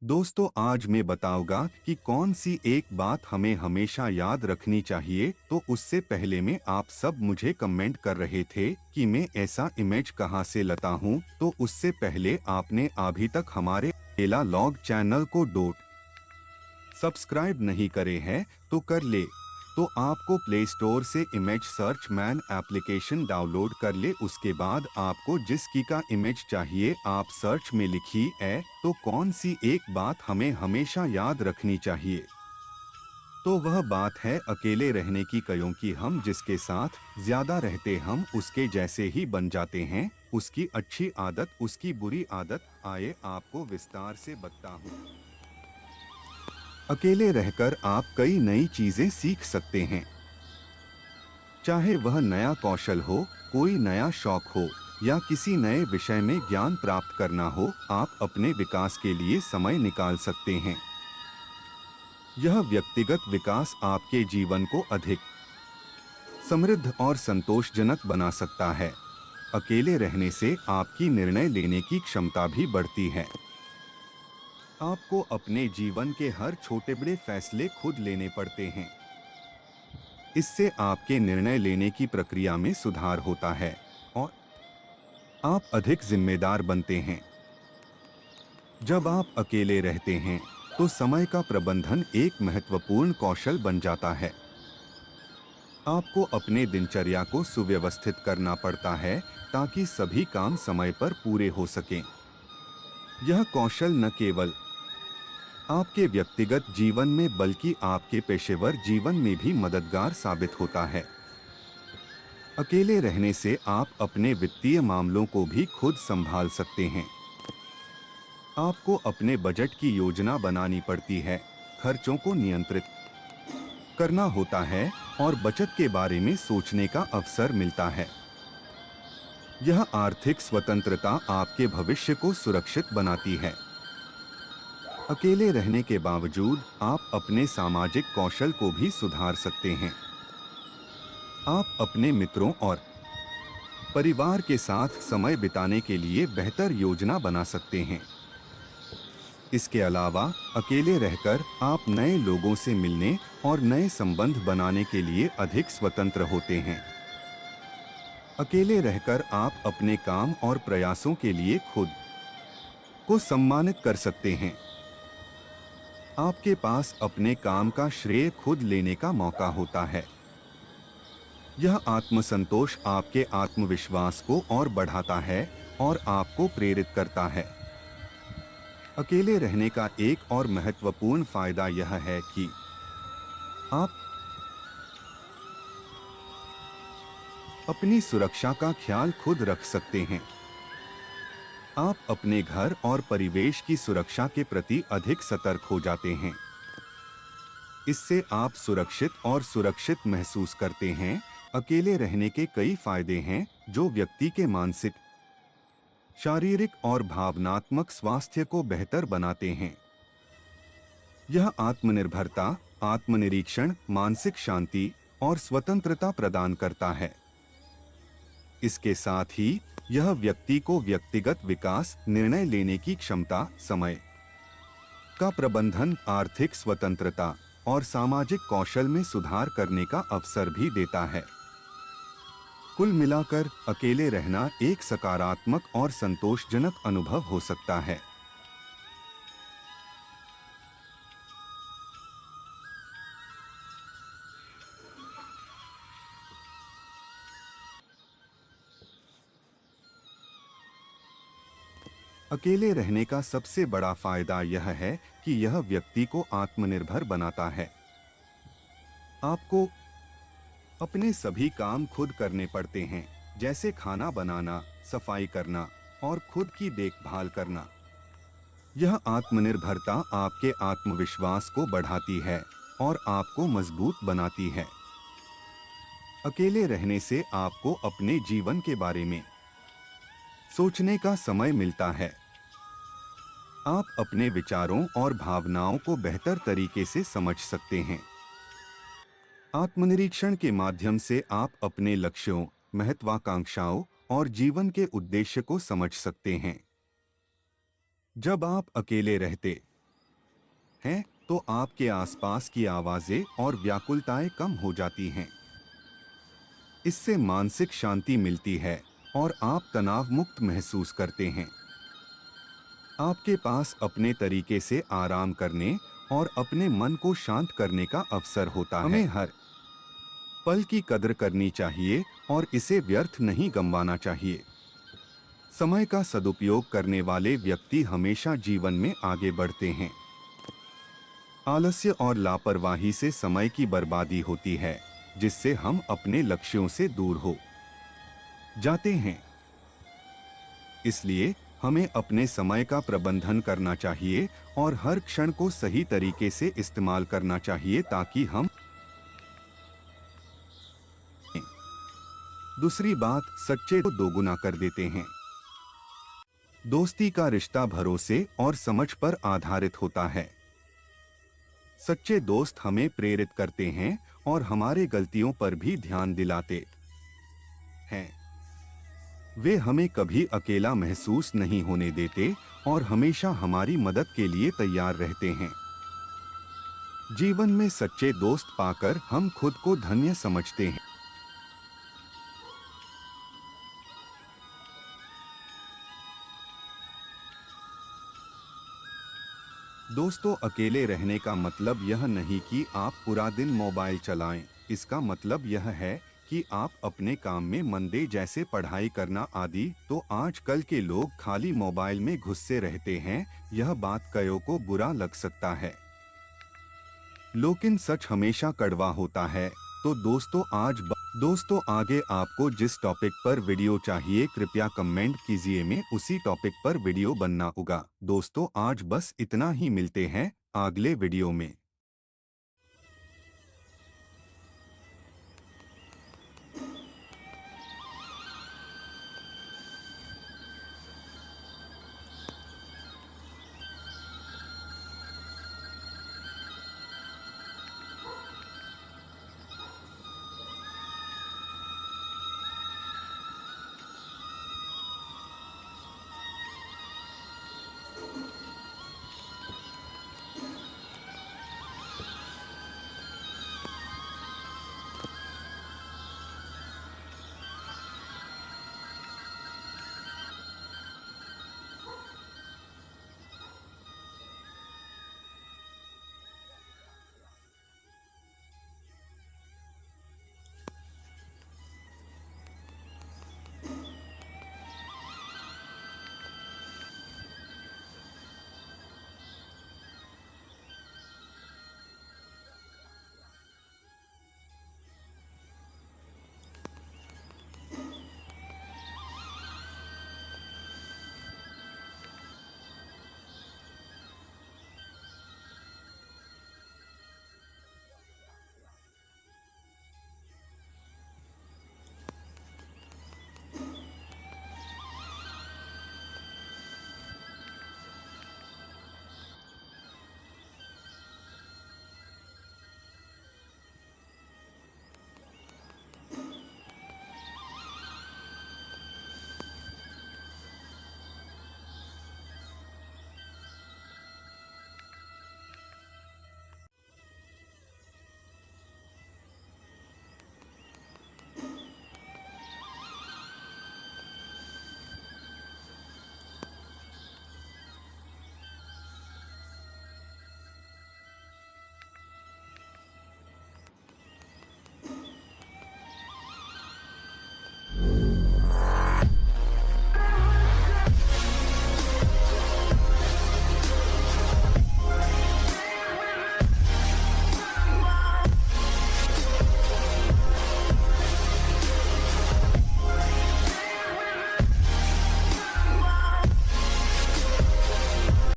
दोस्तों, आज मैं बताऊंगा कि कौन सी एक बात हमें हमेशा याद रखनी चाहिए। तो उससे पहले में आप सब मुझे कमेंट कर रहे थे कि मैं ऐसा इमेज कहां से लाता हूं। तो उससे पहले आपने अभी तक हमारे अकेला लॉग चैनल को सब्सक्राइब नहीं करे हैं तो कर ले। तो आपको प्ले स्टोर से image search man application download कर ले। उसके बाद आपको जिसकी का इमेज चाहिए आप सर्च में लिखी है। तो कौन सी एक बात हमें हमेशा याद रखनी चाहिए, तो वह बात है अकेले रहने की। क्योंकि हम जिसके साथ ज्यादा रहते हम उसके जैसे ही बन जाते हैं। उसकी अच्छी आदत उसकी बुरी आदत आए आपको विस्तार से बताता हूँ। अकेले रहकर आप कई नई चीजें सीख सकते हैं, चाहे वह नया कौशल हो, कोई नया शौक हो या किसी नए विषय में ज्ञान प्राप्त करना हो। आप अपने विकास के लिए समय निकाल सकते हैं। यह व्यक्तिगत विकास आपके जीवन को अधिक समृद्ध और संतोषजनक बना सकता है। अकेले रहने से आपकी निर्णय लेने की क्षमता भी बढ़ती है। आपको अपने जीवन के हर छोटे बड़े फैसले खुद लेने पड़ते हैं। इससे आपके निर्णय लेने की प्रक्रिया में सुधार होता है और आप अधिक जिम्मेदार बनते हैं। जब आप अकेले रहते हैं तो समय का प्रबंधन एक महत्वपूर्ण कौशल बन जाता है। आपको अपने दिनचर्या को सुव्यवस्थित करना पड़ता है ताकि सभी काम समय पर पूरे हो सकें। यह कौशल न केवल आपके व्यक्तिगत जीवन में बल्कि आपके पेशेवर जीवन में भी मददगार साबित होता है। अकेले रहने से आप अपने वित्तीय मामलों को भी खुद संभाल सकते हैं। आपको अपने बजट की योजना बनानी पड़ती है, खर्चों को नियंत्रित करना होता है और बचत के बारे में सोचने का अवसर मिलता है। यह आर्थिक स्वतंत्रता आपके भविष्य को सुरक्षित बनाती है। अकेले रहने के बावजूद आप अपने सामाजिक कौशल को भी सुधार सकते हैं। आप अपने मित्रों और परिवार के साथ समय बिताने के लिए बेहतर योजना बना सकते हैं। इसके अलावा अकेले रहकर आप नए लोगों से मिलने और नए संबंध बनाने के लिए अधिक स्वतंत्र होते हैं। अकेले रहकर आप अपने काम और प्रयासों के लिए खुद को सम्मानित कर सकते हैं। आपके पास अपने काम का श्रेय खुद लेने का मौका होता है। यह आत्मसंतोष आपके आत्मविश्वास को और बढ़ाता है और आपको प्रेरित करता है। अकेले रहने का एक और महत्वपूर्ण फायदा यह है कि आप अपनी सुरक्षा का ख्याल खुद रख सकते हैं। आप अपने घर और परिवेश की सुरक्षा के प्रति अधिक सतर्क हो जाते हैं। इससे आप सुरक्षित और सुरक्षित महसूस करते हैं। अकेले रहने के कई फायदे हैं जो व्यक्ति के मानसिक, शारीरिक और भावनात्मक स्वास्थ्य को बेहतर बनाते हैं। यह आत्मनिर्भरता, आत्मनिरीक्षण, मानसिक शांति और स्वतंत्रता प्रदान करता है। इसके साथ ही यह व्यक्ति को व्यक्तिगत विकास, निर्णय लेने की क्षमता, समय का प्रबंधन, आर्थिक स्वतंत्रता और सामाजिक कौशल में सुधार करने का अवसर भी देता है। कुल मिलाकर अकेले रहना एक सकारात्मक और संतोषजनक अनुभव हो सकता है। अकेले रहने का सबसे बड़ा फायदा यह है कि यह व्यक्ति को आत्मनिर्भर बनाता है। आपको अपने सभी काम खुद करने पड़ते हैं, जैसे खाना बनाना, सफाई करना और खुद की देखभाल करना। यह आत्मनिर्भरता आपके आत्मविश्वास को बढ़ाती है और आपको मजबूत बनाती है। अकेले रहने से आपको अपने जीवन के बारे में सोचने का समय मिलता है। आप अपने विचारों और भावनाओं को बेहतर तरीके से समझ सकते हैं। आत्मनिरीक्षण के माध्यम से आप अपने लक्ष्यों, महत्वाकांक्षाओं और जीवन के उद्देश्य को समझ सकते हैं। जब आप अकेले रहते हैं तो आपके आसपास की आवाजें और व्याकुलताएं कम हो जाती हैं। इससे मानसिक शांति मिलती है और आप तनाव मुक्त महसूस करते हैं। आपके पास अपने तरीके से आराम करने और अपने मन को शांत करने का अवसर होता है। हमें हर पल की कदर करनी चाहिए और इसे व्यर्थ नहीं गंवाना चाहिए। समय का सदुपयोग करने वाले व्यक्ति हमेशा जीवन में आगे बढ़ते हैं। आलस्य और लापरवाही से समय की बर्बादी होती है, जिससे हम अपने लक्ष्यों से दूर हो जाते हैं। इसलिए हमें अपने समय का प्रबंधन करना चाहिए और हर क्षण को सही तरीके से इस्तेमाल करना चाहिए ताकि हम। दूसरी बात, सच्चे को दोगुना कर देते हैं। दोस्ती का रिश्ता भरोसे और समझ पर आधारित होता है। सच्चे दोस्त हमें प्रेरित करते हैं और हमारे गलतियों पर भी ध्यान दिलाते हैं। वे हमें कभी अकेला महसूस नहीं होने देते और हमेशा हमारी मदद के लिए तैयार रहते हैं। जीवन में सच्चे दोस्त पाकर हम खुद को धन्य समझते हैं। दोस्तों, अकेले रहने का मतलब यह नहीं कि आप पूरा दिन मोबाइल चलाएं। इसका मतलब यह है कि आप अपने काम में मन दें, जैसे पढ़ाई करना आदि। तो आजकल के लोग खाली मोबाइल में घुसे रहते हैं। यह बात कईयों को बुरा लग सकता है, लेकिन सच हमेशा कड़वा होता है। तो दोस्तों आगे आपको जिस टॉपिक पर वीडियो चाहिए कृपया कमेंट कीजिए, मैं उसी टॉपिक पर वीडियो बनना होगा। दोस्तों आज बस इतना ही, मिलते हैं अगले वीडियो में।